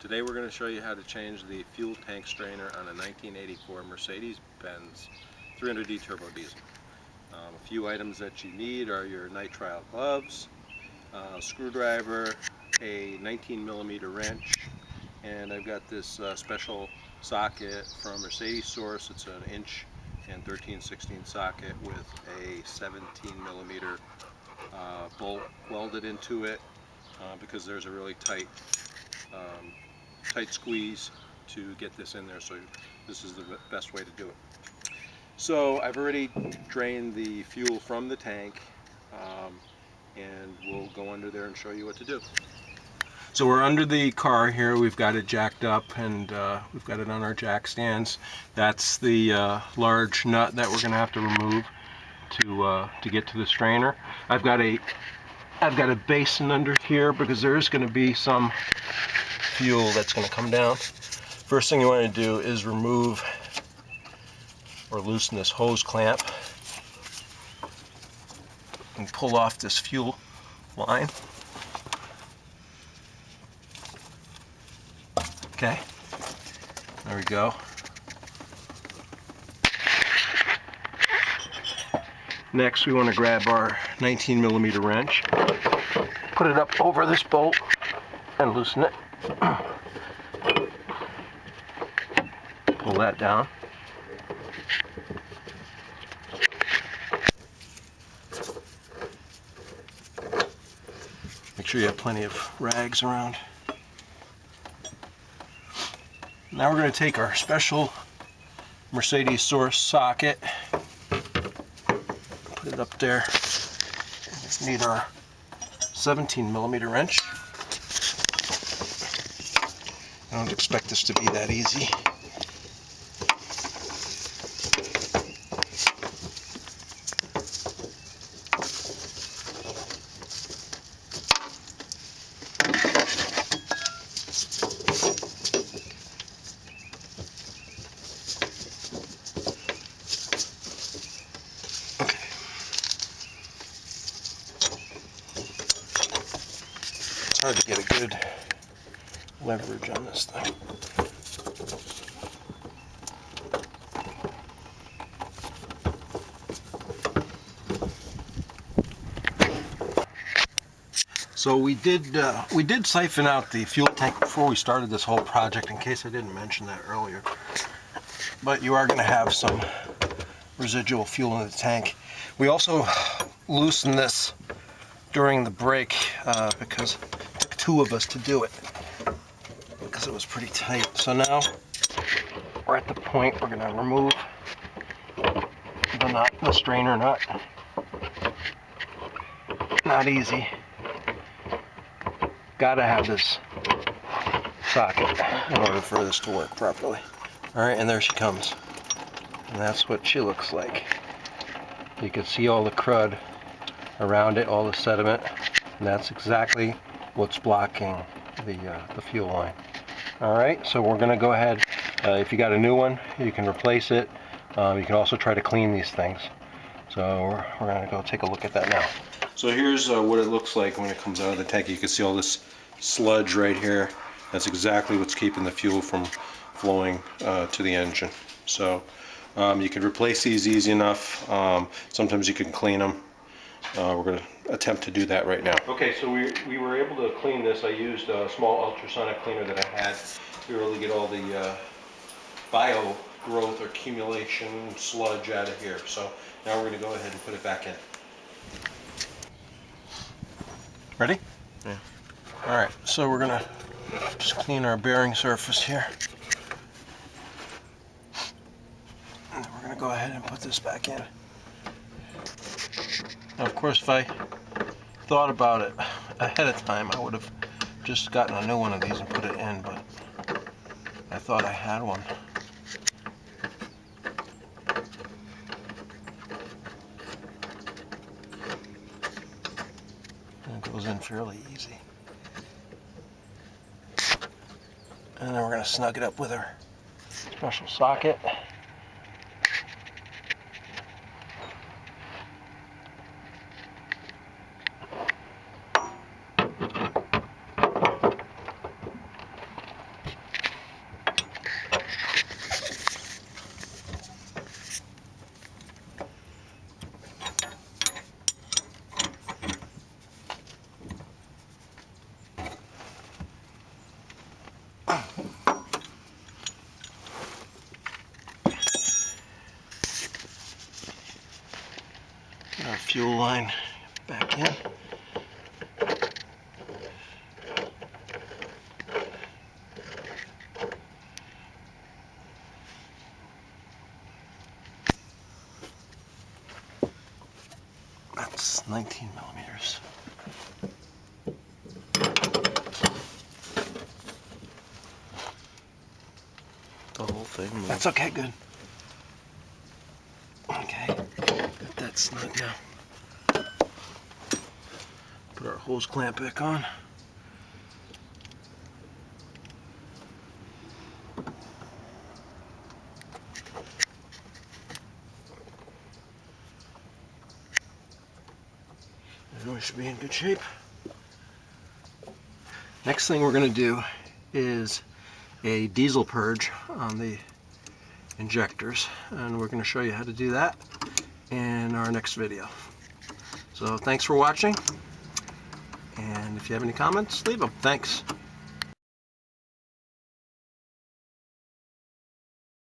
Today we're going to show you how to change the fuel tank strainer on a 1984 Mercedes Benz 300D turbo diesel. A few items that you need are your nitrile gloves, screwdriver, a 19mm wrench, and I've got this special socket from Mercedes Source. It's an inch and 13/16 socket with a 17mm bolt welded into it because there's a really tight squeeze to get this in there, so this is the best way to do it. So I've already drained the fuel from the tank, and we'll go under there and show you what to do. So we're under the car here. We've got it jacked up, and we've got it on our jack stands. That's the large nut that we're going to have to remove to get to the strainer. I've got a basin under here because there is going to be some fuel that's going to come down. First thing you want to do is remove or loosen this hose clamp and pull off this fuel line. Okay, there we go. Next we want to grab our 19mm wrench, put it up over this bolt and loosen it. Pull that down. Make sure you have plenty of rags around. Now we're going to take our special Mercedes Source socket, put it up there. We just need our 17mm wrench. I don't expect this to be that easy. It's hard to get a good leverage on this thing. So we did siphon out the fuel tank before we started this whole project, in case I didn't mention that earlier. But you are going to have some residual fuel in the tank. We also loosened this during the break because it took two of us to do it because it was pretty tight. So now we're at the point we're going to remove the nut, the strainer nut. Not easy. Gotta have this socket in order for this to work properly. Alright, and there she comes. And that's what she looks like. You can see all the crud around it, all the sediment, and that's exactly what's blocking the fuel line. Alright, so we're going to go ahead, if you got a new one, you can replace it. You can also try to clean these things. So we're going to go take a look at that now. So here's what it looks like when it comes out of the tank. You can see all this sludge right here. That's exactly what's keeping the fuel from flowing to the engine. So you can replace these easy enough. Sometimes you can clean them. We're going to attempt to do that right now. Okay, so we were able to clean this. I used a small ultrasonic cleaner that I had to really get all the bio growth or accumulation sludge out of here. So now we're going to go ahead and put it back in. Ready? Yeah. Alright, so we're going to just clean our bearing surface here. And then we're going to go ahead and put this back in. Now, of course, if I thought about it ahead of time, I would have just gotten a new one of these and put it in, but I thought I had one. And it goes in fairly easy. And then we're going to snug it up with our special socket. fuel line back in. That's 19 millimeters. The whole thing moved. That's okay, good. Okay, got that snug now. Put our hose clamp back on. And we should be in good shape. Next thing we're going to do is a diesel purge on the injectors, and we're going to show you how to do that in our next video. So thanks for watching, and if you have any comments, leave them. Thanks.